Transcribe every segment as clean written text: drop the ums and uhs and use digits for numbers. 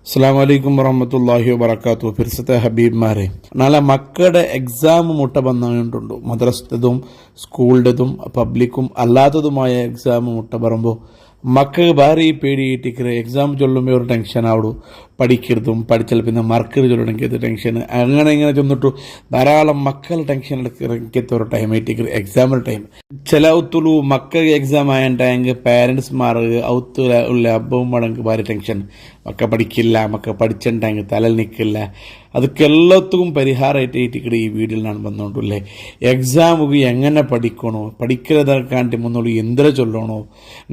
അസ്സലാമു അലൈക്കും വറഹ്മത്തുള്ളാഹി വബറകാതുഹു. ഫിർസത്തെ ഹബീബ്മാരെ, നാളെ മക്കളുടെ എക്സാം മുട്ട വന്നിട്ടുണ്ടോ? മദ്രസത്തതും സ്കൂളിൻ്റെതും പബ്ലിക്കും അല്ലാത്തതുമായ എക്സാം മുട്ട പറയുമ്പോൾ മക്കൾക്ക് ഭാരി പേടിയിട്ടിക്കറ്. എക്സാം ചൊല്ലുമ്പോൾ ഒരു ടെൻഷൻ ആവിടും, പഠിക്കരുതും പഠിച്ചാൽ പിന്നെ മറക്കരുത് ചൊല്ലണമെങ്കിൽ ടെൻഷൻ അങ്ങനെ ഇങ്ങനെ ചെന്നിട്ടു ധാരാളം മക്കൾ ടെൻഷൻ എടുക്കത്ത ഒരു ടൈം ആയിട്ടിക്കറ് എക്സാമിൻ്റെ ടൈം. ചില ഔത്തുള്ളൂ മക്കൾക്ക് എക്സാം ആയിട്ടുണ്ടെങ്കിൽ പേരൻസ്മാർ ഔത്തുള്ള ഉള്ള അബ്ബവും മടങ്ങ് ഭാരി ടെൻഷൻ. മക്ക പഠിക്കില്ല, മക്ക പഠിച്ചിട്ടുണ്ടെങ്കിൽ തലയിൽ നിൽക്കില്ല. അതൊക്കെ എല്ലാത്തും പരിഹാരമായിട്ട് ഏറ്റിക്കടെ ഈ വീഡിയോയിൽ ഞാൻ വന്നുകൊണ്ടല്ലേ. എക്സാമുക്ക് എങ്ങനെ പഠിക്കണോ, പഠിக்கிறതക്കാണ്ടി മുന്നോട്ട് എന്തിനെ ചൊല്ലണോ,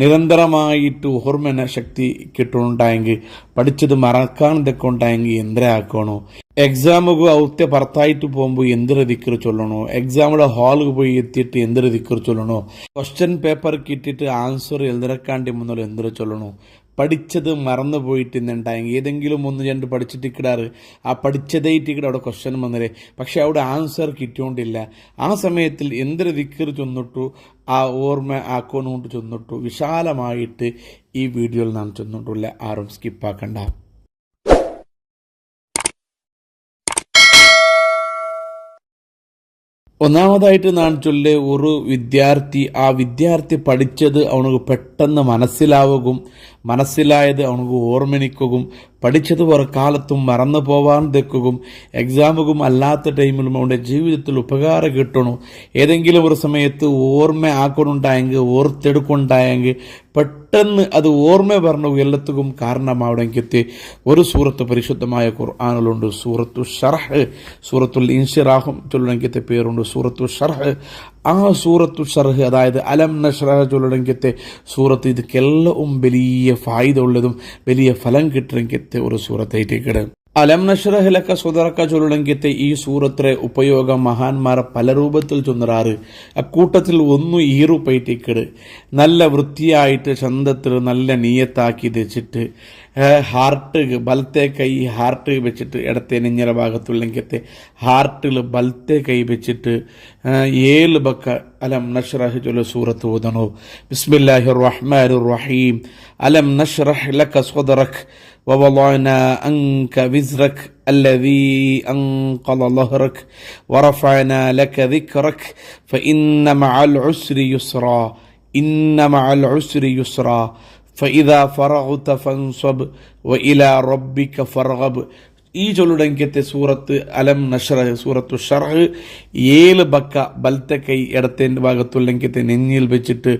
നിരന്തരമായിട്ട് ഓർമ്മ ശക്തി കിട്ടണുണ്ടായെങ്കിൽ പഠിച്ചത് മറക്കാൻ ഇതൊക്കെ ഉണ്ടായെങ്കിൽ എന്തിനെ ആക്കണോ, എക്സാമുക്ക് ഔത്യ പുറത്തായിട്ട് പോകുമ്പോൾ എന്തൊരു ദിക്കറ് ചൊല്ലണോ, എക്സാമിയുടെ ഹാളിൽ പോയി എത്തിയിട്ട് എന്തൊരു ദിക്കറ് ചൊല്ലണോ, ക്വസ്റ്റ്യൻ പേപ്പർ കിട്ടിയിട്ട് ആൻസർ എഴുതിറക്കാണ്ടി മുന്നോട്ട് എന്തൊരു ചൊല്ലണോ, പഠിച്ചത് മറന്നു പോയിട്ടുണ്ടായെങ്കിൽ ഏതെങ്കിലും ഒന്ന് രണ്ട് പഠിച്ചിട്ടിക്കിടാറ് ആ പഠിച്ചതായിട്ടിക്കിട അവിടെ ക്വസ്റ്റ്യൻ വന്നേ, പക്ഷെ അവിടെ ആൻസർ കിട്ടിയോണ്ടില്ല. ആ സമയത്തിൽ എന്തൊരു ദിക്കറ് ചൊന്നിട്ടു ആ ഓർമ്മ ആക്കോണുകൊണ്ട് ചൊന്നിട്ടു വിശാലമായിട്ട് ഈ വീഡിയോയിൽ നാം ചൊന്നിട്ടില്ല. ആരും സ്കിപ്പാക്കണ്ട. ഒന്നാമതായിട്ട് ഞാൻ ചൊല്ലേ ഒരു വിദ്യാർത്ഥി, ആ വിദ്യാർത്ഥി പഠിച്ചത് അവനക്ക് പെട്ടെന്ന് മനസ്സിലായത് അവനക്ക് ഓർമ്മനിക്കുകയും പഠിച്ചത് ഒരു കാലത്തും മറന്നു പോവാൻ തെക്കുകയും എക്സാമുകളും അല്ലാത്ത ടൈമിലും അവൻ്റെ ജീവിതത്തിൽ ഉപകാരം കിട്ടണു. ഏതെങ്കിലും ഒരു സമയത്ത് ഓർമ്മ ആക്കണുണ്ടായെങ്കിൽ ഓർത്തെടുക്കുണ്ടായെങ്കിൽ പെട്ടെന്ന് അത് ഓർമ്മ പറഞ്ഞു എല്ലാത്തും കാരണമാവണമെങ്കിൽ ഒരു സൂറത്ത് പരിശുദ്ധമായ ഖുർആനിലുണ്ട്. സൂറത്തു ഷർഹ്, സൂറത്തുൽ ഇൻഷിറാഹും ചൊല്ലണമെങ്കിൽ പേരുണ്ട് സൂറത്തു ഷർഹ്. ആ സൂറത്തു ഷർഹ് അതായത് അലം നശ്റഹ് ചൊല്ലണമെങ്കിൽ സൂറത്ത് ഇതൊക്കെല്ലാം വലിയ ഫായിദ ഉള്ളതും വലിയ ഫലം കിട്ടണമെങ്കിൽ ഒരു സൂറത്തായിട്ട് അലം നശ്റഹ് ലക സദറക ചൊല്ലണമെങ്കിൽ ഈ സൂറത്തിലെ ഉപയോഗം മഹാന്മാരെ പല രൂപത്തിൽ ചൊന്നറാറ്. അക്കൂട്ടത്തിൽ ഒന്ന് ഈ രൂപയിട്ടേക്കട് നല്ല വൃത്തിയായിട്ട് ചന്തത്തിൽ നല്ല നീയത്താക്കി വെച്ചിട്ട് ഹാർട്ട് ബലത്തെ കൈ ഹാർട്ട് വെച്ചിട്ട് ഇടത്തെ നെഞ്ഞര ഭാഗത്തുള്ളെങ്കിൽ ഹാർട്ടിൽ ബലത്തെ കൈ വെച്ചിട്ട് 7 ബക്ക അലം നശ്റഹ് ചൊല്ല സൂറത്ത് ഓതണോ. ബിസ്മില്ലാഹിർ റഹ്മാനിർ റഹീം. അലം നശ്റഹ് ലക സദറക ووضعنا عنك وزرك الذي أنقض ظهرك ورفعنا لك ذكرك فإن مع العسر يسرا إن مع العسر يسرا فإذا فرغت فانصب وإلى ربك فارغب. ഈ ചൊല്ലുടെങ്കത്തെ സൂറത്ത് അലം നശ്റഹ് സൂറത്തു ഷർഹ് 7 ബക്ക ബലത്തെ കൈ ഇടത്തെ ഭാഗത്തുള്ളെങ്കിൽ നെഞ്ഞിൽ വെച്ചിട്ട്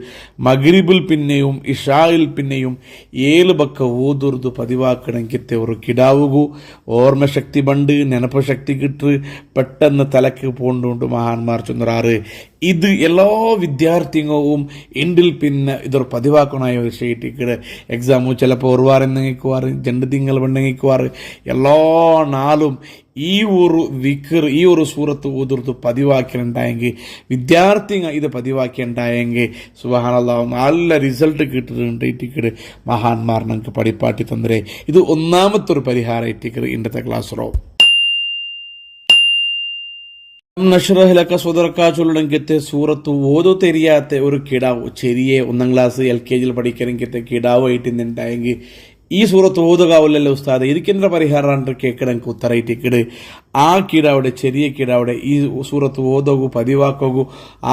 മഗ്രിബിൽ പിന്നെയും ഇഷായിൽ പിന്നെയും 7 ബക്ക ഓതുർത് പതിവാക്കണമെങ്കിൽ ഒരു കിടാവുകൂ ഓർമ്മശക്തി പണ്ട് നെനപ്പ് ശക്തി കിട്ട് പെട്ടെന്ന് തലക്ക് പോണ്ടുകൊണ്ട് മഹാന്മാർ ചൊന്നറാറ്. ഇത് എല്ലാ വിദ്യാർത്ഥികളും എൻഡിൽ പിന്നെ ഇതൊരു പതിവാക്കണമായ വിഷയത്തിക്കട് എക്സാമു ചിലപ്പോൾ ഒരു വാരം എന്തെങ്കിക്കുവാറ് 2 തിങ്കൾ പെണ്ണെങ്കിക്കുവാറ് എല്ലാ നാളും ഈ ഒരു വിക്കർ ഈ ഒരു സൂറത്ത് ഓതുർത്ത് പതിവാക്കിയിട്ടുണ്ടായെങ്കിൽ വിദ്യാർത്ഥികൾ ഇത് പതിവാക്കിയിട്ടുണ്ടായെങ്കിൽ സുബ്ഹാനല്ലാഹ് നല്ല റിസൾട്ട് കിട്ടിയിട്ടുണ്ട്. ഇട്ടിക്കട് മഹാന്മാർ നമുക്ക് പഠിപ്പാട്ടി തന്നേ. ഇത് ഒന്നാമത്തെ ഒരു പരിഹാരം ഇട്ടിക്കട് ഇന്നത്തെ ക്ലാസ്സിലോ. നശ്റഹ് ലക സദറക ചൊല്ലണമെങ്കിൽ സൂറത്ത് ഓതോ തെരിയാത്ത ഒരു കിടാവ് ചെറിയ 1ാം ക്ലാസ് LKG പഠിക്കണമെങ്കിൽ കിടാവായിട്ടുണ്ടായെങ്കിൽ ഈ സൂറത്ത് ഓതുകാവില്ലല്ലോ ഉസ്താദ്, ഇതിക്കെന്താ പരിഹാരം കേൾക്കണമെങ്കിൽ ഉത്തരയിട്ടിക്കട് ആ കിടാവിടെ ചെറിയ കിടാവിടെ ഈ സൂറത്ത് ഓതോകു പതിവാക്കോകു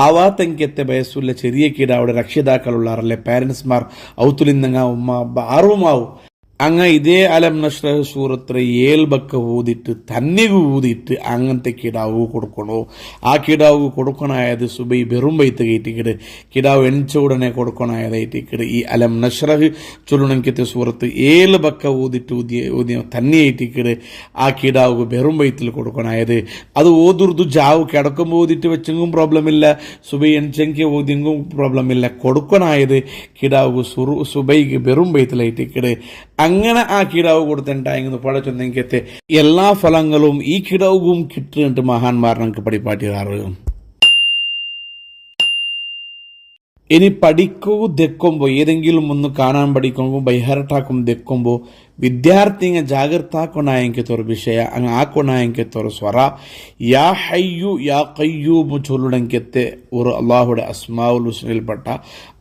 ആവാത്തെങ്കത്തെ വയസ്സുള്ള ചെറിയ കിടാവിടെ രക്ഷിതാക്കളുള്ളാറല്ലേ പാരൻസ്മാർ ഔത്തുലിന്നങ്ങ ഉമ്മ ആർവമാവും. അങ്ങ് ഇതേ അലം നശ്റഹ് സൂറത്ത് 7 ബക്ക ഊതിട്ട് തന്നികു ഊതിയിട്ട് അങ്ങനത്തെ കിടാവ് കൊടുക്കണോ. ആ കിടാവ് കൊടുക്കണായത് സുബൈ വെറും വൈത്ത് കയറ്റിക്കിട് കിടാവ് എണിച്ച ഉടനെ കൊടുക്കണായതായിട്ടിക്കിട് ഈ അലം നശ്റഹ് ചൊല്ലണമെങ്കിൽ സൂറത്ത് 7 ബക്ക ഊതിട്ട് ഊതിയ തന്നിയായിട്ടിക്കിട് ആ കിടാവ് വെറും വൈത്തിൽ കൊടുക്കണായത്. അത് ഓതുർദു ജാവ് കിടക്കുമ്പോൾ ഊതിട്ട് വെച്ചെങ്കും പ്രോബ്ലം ഇല്ല, സുബൈ എണിച്ചെങ്കിൽ ഊതിയെങ്കും പ്രോബ്ലം ഇല്ല. കൊടുക്കണായത് കിടാവ് സുബൈക്ക് വെറും വൈത്തിലായിട്ടിക്കിട് അങ്ങനെ ആ കിടാവ് കൊടുത്തിട്ടുണ്ടായെന്ന് പഠിച്ചെന്നെങ്കിൽ എല്ലാ ഫലങ്ങളും ഈ കിടാവും കിട്ടുന്നുണ്ട് മഹാന്മാർ നമുക്ക് പഠിപ്പാട്ടിയാറ്. ഇനി പഠിക്കൂ ദെക്കുമ്പോൾ ഏതെങ്കിലും ഒന്ന് കാണാൻ പഠിക്കുമ്പോൾ ബൈഹാർട്ടാക്കും ദെക്കുമ്പോൾ ವಿದ್ಯಾರ್ಥಿಗೆ ಜಾಗೃತ ಹಾಕೋಣಾಯಂಕೆ ತೋರು ವಿಷಯ ಹಂಗೆ ಹಾಕೋಣಾಯಂಕೆ ತೋರು ಸ್ವರ ಯಾ ಹಯ್ಯು ಯಾ ಕಯ್ಯೂಬು ചൊല്ലുടങ്കത്തെ ഒരു അള്ളാഹുടെ അസ്മാഉൽ ഹുസ്നയിൽപ്പെട്ട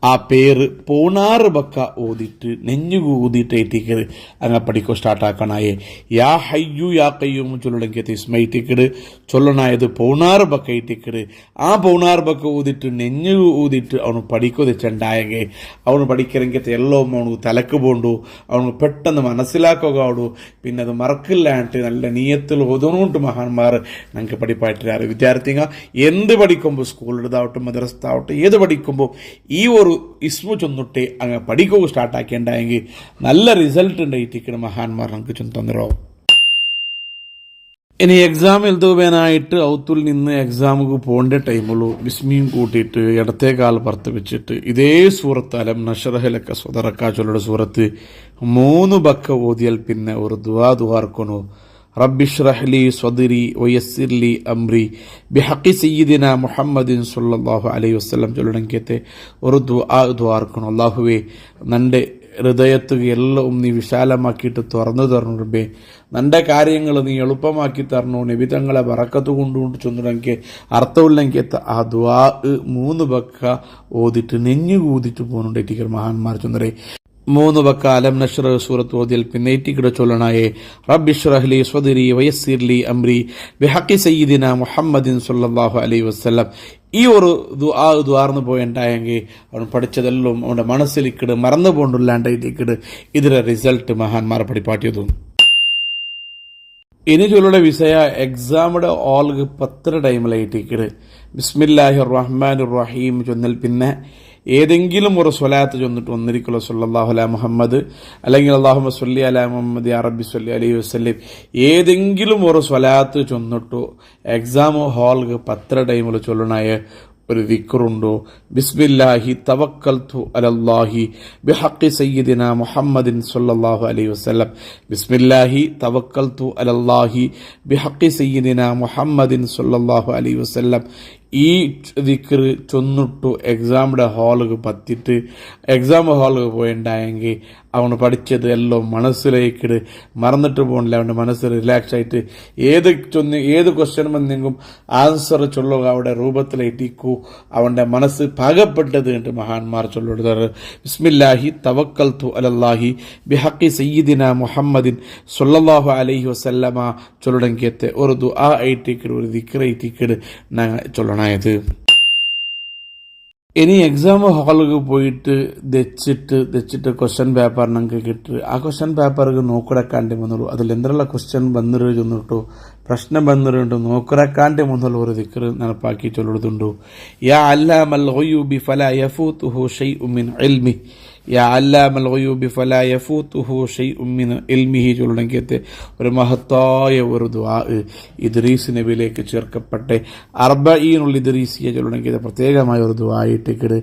ആ പേര് പോണാറ് ബക്ക ഓതിട്ട് നെഞ്ഞുകു ഊതിട്ട് ഏറ്റിക്കട് അങ്ങ് പഠിക്കോ സ്റ്റാർട്ടാക്കണായേ യാ ഹയ്യു യാ കയ്യൂം ചൊല്ലുടങ്കത്തെ ഇസ്മൈറ്റിക്കട് ചൊല്ലണായത് പോണാറ് ബക്ക ഏറ്റിക്കട് ആ പോണാറ് ബക്ക ഊതിട്ട് നെഞ്ഞുകു ഊതിട്ട് അവന് പഠിക്കോ തെച്ചുണ്ടായെങ്കിൽ അവന് പഠിക്കലെങ്കത്തെ എല്ലാം അവനക്ക് തലക്ക് പോണ്ടു അവന് പെട്ടെന്ന് മനസ്സിലാക്കുകയാടു പിന്നെ അത് മറക്കില്ലാണ്ട് നല്ല നീയത്തിൽ ഒതുണുണ്ട് മഹാന്മാർ ഞങ്ങൾക്ക് പഠിപ്പായിട്ടില്ലാറ് വിദ്യാർത്ഥികൾ എന്ത് പഠിക്കുമ്പോൾ സ്കൂളിലതാവട്ടെ മദ്രസത്താവട്ടെ ഏത് പഠിക്കുമ്പോൾ ഈ ഒരു ഇസ്മു ചൊന്നിട്ട് അങ്ങ് പഠിക്കുക സ്റ്റാർട്ടാക്കിണ്ടായെങ്കിൽ നല്ല റിസൾട്ട് ഉണ്ടായിട്ടിരിക്കണം മഹാന്മാർ നമുക്ക് ചൊന്തന്നിരോ. ഇനി എക്സാം എഴുതുവാനായിട്ട് ഔത്തുൽ നിന്ന് എക്സാമുക്ക് പോകേണ്ട ടൈമുള്ളൂ ബിസ്മിയും കൂട്ടിയിട്ട് ഇടത്തെ കാൽ പുറത്ത് വെച്ചിട്ട് ഇതേ സൂറത്ത് അലം നഷറഹലൊക്കെ സ്വതറക്ക ചൊല്ലുടെ സൂറത്ത് 3 ബക്ക ഓതിയാൽ പിന്നെ ഒരു ദുആർക്കണു റബ്ബി ഇശ്റഹ് ലി സ്വദ്രി വയസ്സിർ ലി അംരി ബിഹഖി സയ്യിദിനാ മുഹമ്മദിൻ സ്വല്ലല്ലാഹു അലൈഹി വസല്ലം ചൊല്ലണങ്കത്തെ ഒരു ദുആർക്കണു അല്ലാഹുവേ നന്റെ ഹൃദയത്തുക എല്ലാം നീ വിശാലമാക്കിയിട്ട് തുറന്നു തരണു റബ്ബേ നന്റെ കാര്യങ്ങൾ നീ എളുപ്പമാക്കി തരണു നബിതങ്ങളെ ബറക്കത്ത് കൊണ്ടുകൊണ്ട് ചൊന്നിടങ്കെ അർത്ഥമില്ലെങ്കിൽ ആ ദുആ 3 ബക്ക ഓതിട്ട് നെഞ്ഞു കൂതിട്ട് പോകുന്നുണ്ട് ടീച്ചർ മഹാന്മാർ ചൊന്നറേ 3 ബക്ക അലം നഷ്റ സൂറത്ത് ഓതിയാൽ പിന്നെ ഏറ്റിക്കിടെ ചൊല്ലണായേ റബ്ബി ഇശ്റഹ് ലി സ്വദ്രി വയസ്സിർ ലി അംരി ബിഹഖി സയ്യിദിനാ മുഹമ്മദിൻ സ്വല്ലല്ലാഹു അലൈഹി വസല്ലം ഈ ഒരു ദ്വാർന്നു പോയിണ്ടായെങ്കിൽ അവൻ പഠിച്ചതെല്ലാം അവൻ്റെ മനസ്സിലിക്കിട് മറന്നു പോണ്ടില്ലാണ്ടായിട്ടിക്കിട് ഇതിലെ റിസൾട്ട് മഹാന്മാർ പഠിപ്പാട്ടിയതു. ഇനി ചൊല്ലുടെ വിഷയ എക്സാമുടെ ഓൾക്ക് 10 ടൈമിലായിട്ടിക്കിട് ബിസ്മില്ലാഹിർ റഹ്മാനിർ റഹീം ചൊന്നൽ പിന്നെ ഏതെങ്കിലും ഒരു സ്വലാത്ത് ചൊന്നിട്ട് ഒന്നിരിക്കുള്ള സല്ലല്ലാഹു അലാ മുഹമ്മദ് അല്ലെങ്കിൽ അല്ലാഹുമ്മ സ്വല്ലി അലാ മുഹമ്മദ് യാ റബ്ബി സ്വല്ലി അലൈഹി വസല്ലം ഏതെങ്കിലും ഒരു സ്വലാത്ത് ചൊന്നിട്ടു എക്സാം ഹാൾക്ക് 10 ടൈമിൽ ചൊല്ലണായ ഒരു ദിക്റുണ്ടോ ബിസ്മില്ലാഹി തവക്കൽതു അലല്ലാഹി ബിഹഖി സയ്യിദിനാ മുഹമ്മദിൻ സ്വല്ലല്ലാഹു അലൈഹി വസല്ലം ബിസ്മില്ലാഹി തവക്കൽതു അലല്ലാഹി ബിഹഖി സയ്യിദിനാ മുഹമ്മദിൻ സ്വല്ലല്ലാഹു അലൈഹി വസല്ലം ഈ ദിക്ർ ചൊന്നിട്ടു എക്സാമിൻ്റെ ഹാളുക്ക് പറ്റിയിട്ട് എക്സാം ഹാളുക്ക് പോയിണ്ടായെങ്കിൽ അവന് പഠിച്ചത് എല്ലാം മനസ്സിലേക്കിട് മറന്നിട്ട് പോകണില്ല അവൻ്റെ മനസ്സ് റിലാക്സ് ആയിട്ട് ഏത് ക്വസ്റ്റ്യൻ വന്നെങ്കിലും ആൻസർ ചൊല്ലുക അവിടെ രൂപത്തിലേറ്റിക്കൂ അവൻ്റെ മനസ്സ് പാകപ്പെട്ടത് എന്ന് മഹാന്മാർ ചൊല്ലുന്നത് ബിസ്മില്ലാഹി തവക്കൽതു അലല്ലാഹി ബിഹഖി സയ്യിദിനാ മുഹമ്മദിൻ സ്വല്ലല്ലാഹു അലൈഹി വസല്ലമ ചൊല്ലടങ്കിയത്തെ ഒരു ദുആ ആയിട്ടിക്കിട് ഒരു ദിക്ർ ആയിട്ടിക്കിട് ഞങ്ങൾ ചൊല്ലണായത്. ഇനി എക്സാം ഹാളിൽ പോയിട്ട് ദച്ചിട്ട് ക്വസ്റ്റ്യൻ പേപ്പർ ഞങ്ങൾക്ക് കിട്ടി ആ ക്വസ്റ്റ്യൻ പേപ്പർക്ക് നോക്കിടക്കാണ്ട് വന്നുള്ളൂ അതിൽ എന്തെല്ലാം ക്വസ്റ്റ്യൻ വന്നിട്ട് ചെന്നിട്ടു പ്രശ്നം വന്നിട്ടുണ്ട് നോക്കിടക്കാണ്ട് വന്നുള്ള ഒരു ദിക്ർ നടപ്പാക്കി ചൊല്ലുന്നുണ്ടു യാ അല്ലാമൽ ഗുയൂബി ഫലാ യഫൂതുഹു ശൈഉൻ മിൻ ഇൽമി യാ അല്ലാമൽ ഗുയൂബി ഫലാ യഫൂതുഹു ശൈഉൻ മിൻ ഇൽമിഹി ചൊല്ലണങ്കത്തെ ഒരു മഹത്തായ ഒരു ദുആ ഇദ്രീസ് നബിയിലേക്ക് ചേർക്കപ്പെട്ട 40 ഇദ്രീസിയ ചൊല്ലണങ്കത്തെ പ്രത്യേകമായ ഒരു ദുആ ആയിട്ടിക്കിട്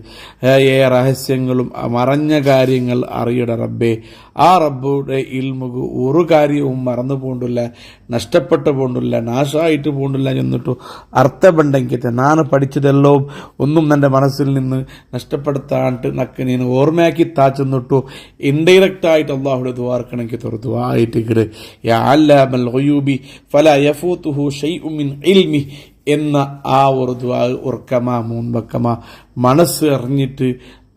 രഹസ്യങ്ങളും മറഞ്ഞ കാര്യങ്ങൾ അറിയട റബ്ബേ ആ റബ്ബുടെ ഇൽമുക്ക് ഒരു കാര്യവും മറന്നു പോണ്ടില്ല നഷ്ടപ്പെട്ടു പോണ്ടില്ല നാശമായിട്ട് പോണ്ടില്ല എന്നിട്ടു അർത്ഥമുണ്ടെങ്കിൽ ഞാൻ പഠിച്ചതെല്ലാം ഒന്നും എൻ്റെ മനസ്സിൽ നിന്ന് നഷ്ടപ്പെടുത്താണ്ട് നക്ക് ഞാൻ ഓർമ്മയാക്കി താച്ചെന്നിട്ടു ഇൻഡയറക്റ്റ് ആയിട്ട് അള്ളാഹുടെ ദുആർക്കണമെങ്കിൽ ഒരു ദുആ ആയിട്ടിക്കിട് യാ അല്ലാമൽ ഗുയൂബി ഫലാ യഫൂതുഹു ശൈഉൻ മിൻ ഇൽമി എന്ന ആ ഒരു ദുആ ഉറക്കമാ 3 ബക്കമാ മനസ്സ് അറിഞ്ഞിട്ട്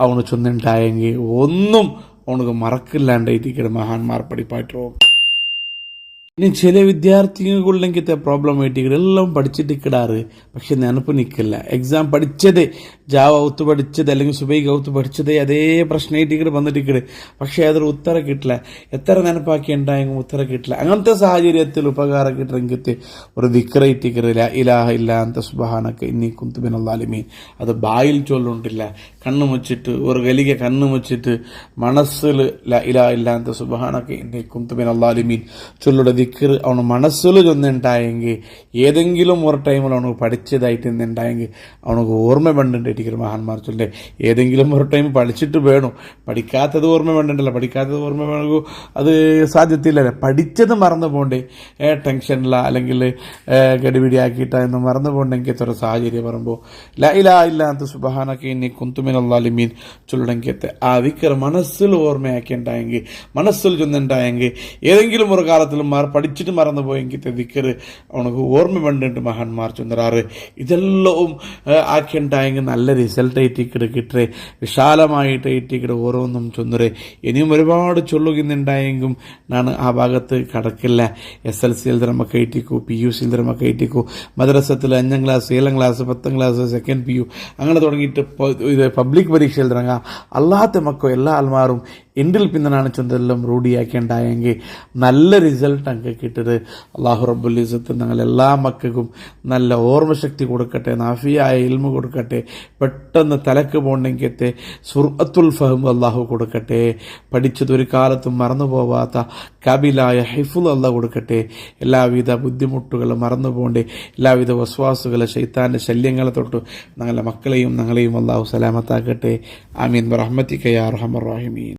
അവന് ചൊന്നുണ്ടായെങ്കിൽ ഒന്നും അവനക്ക് മറക്കില്ലാണ്ടായിട്ടിരിക്കണം മഹാന്മാർ പഠിപ്പായിട്ടോ. ഇനി ചില വിദ്യാർത്ഥികളുണ്ടെങ്കിലത്തെ പ്രോബ്ലം ആയിട്ട് എല്ലാം പഠിച്ചിട്ടിക്കിടാറ് പക്ഷെ നിനപ്പ് നിൽക്കില്ല എക്സാം പഠിച്ചത് ജാവ ഔത്ത് പഠിച്ചത് അല്ലെങ്കിൽ സുബൈക്ക് ഔത്ത് പഠിച്ചത് അതേ പ്രശ്നമായിട്ടിക്കട് വന്നിട്ടിക്കട് പക്ഷെ അതൊരു ഉത്തരം കിട്ടില്ല എത്ര നിനപ്പാക്കി ഉണ്ടായെങ്കിൽ ഉത്തരം കിട്ടില്ല അങ്ങനത്തെ സാഹചര്യത്തിൽ ഉപകാരം കിട്ടണമെങ്കിൽ ഒരു ദിക്റായിട്ടിക്കറില്ല ഇലാഹ ഇല്ല അന്ത സുബ്ഹാനക ഇന്നി കുന്തു മിനൽ ളാലിമീൻ അത് ബായിൽ ചൊല്ലുണ്ടില്ല കണ്ണു മുച്ചിട്ട് ഒരു ഗലിക കണ്ണു മുച്ചിട്ട് മനസ്സിൽ ഇലാഹ ഇല്ല അന്ത സുബ്ഹാനക ഇന്നി കുന്തു മിനൽ ളാലിമീൻ ചൊല്ലുടെ ദിക്ർ അവന് മനസ്സിൽ ചൊന്നുണ്ടായെങ്കിൽ ഏതെങ്കിലും ഒരു ടൈമിൽ അവനക്ക് പഠിച്ചതായിട്ട് ഉണ്ടായെങ്കിൽ അവനക്ക് ഓർമ്മ പണ്ടുണ്ട് ആയിട്ടിരിക്കും മഹാന്മാർ ചൊല്ലേ. ഏതെങ്കിലും ഒരു ടൈം പഠിച്ചിട്ട് വേണം, പഠിക്കാത്തത് ഓർമ്മ വേണ്ടല്ലോ. പഠിക്കാത്തത് ഓർമ്മ വേണമെങ്കിൽ അത് സാധ്യതയില്ലല്ലേ. പഠിച്ചത് മറന്നു പോകണ്ടേ, ടെൻഷനില്ല അല്ലെങ്കിൽ ഗഡിപിടിയാക്കിയിട്ടാ എന്ന് മറന്നു പോകണ്ടെങ്കിൽ എത്ര സാഹചര്യം പറയുമ്പോൾ ലാ ഇലാഹ ഇല്ലാ അൻത സുബ്ഹാനക ഇന്നി കുന്തു മിനൽ ളാലിമീൻ ചൊല്ലണമെങ്കിൽ ആ ദിക്ർ മനസ്സിൽ ഓർമ്മയാക്കിണ്ടായെങ്കിൽ, മനസ്സിൽ ചൊന്നുണ്ടായെങ്കിൽ, ഏതെങ്കിലും ഒരു കാലത്തിൽ പഠിച്ചിട്ട് മറന്നു പോയെങ്കിൽ ദിക്ർ അവനക്ക് ഓർമ്മ വേണ്ടിട്ട് മഹാന്മാർ ചൊന്നറാറ്. ഇതെല്ലാം ആക്കിണ്ടായെങ്കിൽ നല്ല റിസൾട്ട് ഏറ്റിക്കിട് കിട്ടേ, വിശാലമായിട്ട് ഏറ്റിക്കിട് ഓരോന്നും ചൊന്നറേ. ഇനിയും ഒരുപാട് ചൊല്ലുകയുണ്ടായെങ്കിലും ഞാൻ ആ ഭാഗത്ത് കടക്കില്ല. SLC നമുക്ക് ഏറ്റിക്കൂ, PUC നമുക്ക് ഏറ്റിക്കൂ, മദ്രസത്തിൽ 5ാം class 7ാം class 10ാം class 2nd PU അങ്ങനെ തുടങ്ങിയിട്ട് ഇത് പബ്ലിക് പരീക്ഷ എഴുതറങ്ങാം. അല്ലാത്ത മക്കൾ എല്ലാ ആൾമാരും എൻഡിൽ പിന്നനാണ് ചൊന്നെല്ലാം റൂഢിയാക്കിണ്ടായെങ്കിൽ നല്ല റിസൾട്ട് അങ്ങ് കിട്ടത്. അള്ളാഹു റബ്ബുൽ ഇസ്സത്ത് ഞങ്ങൾ എല്ലാ മക്കൾക്കും നല്ല ഓർമ്മശക്തി കൊടുക്കട്ടെ, നാഫിയായ ഇൽമു കൊടുക്കട്ടെ, പെട്ടെന്ന് തലക്ക് പോകണമെങ്കിൽ സുർഅത്തുൽ ഫഹം അള്ളാഹു കൊടുക്കട്ടെ, പഠിച്ചത് ഒരു കാലത്തും മറന്നു പോവാത്ത കാബിലായ ഹിഫുൽ അള്ളാഹ് കൊടുക്കട്ടെ. എല്ലാവിധ ബുദ്ധിമുട്ടുകളും മറന്നു പോകണ്ടേ, എല്ലാവിധ വസ്വാസുകളെ ശൈത്താൻ്റെ ശല്യങ്ങളെ തൊട്ട് ഞങ്ങളുടെ മക്കളെയും ഞങ്ങളെയും അള്ളാഹു സലാമത്താക്കട്ടെ. ആമീൻ ബിറഹ്മതിക യാ അർഹമർ റഹീമീൻ.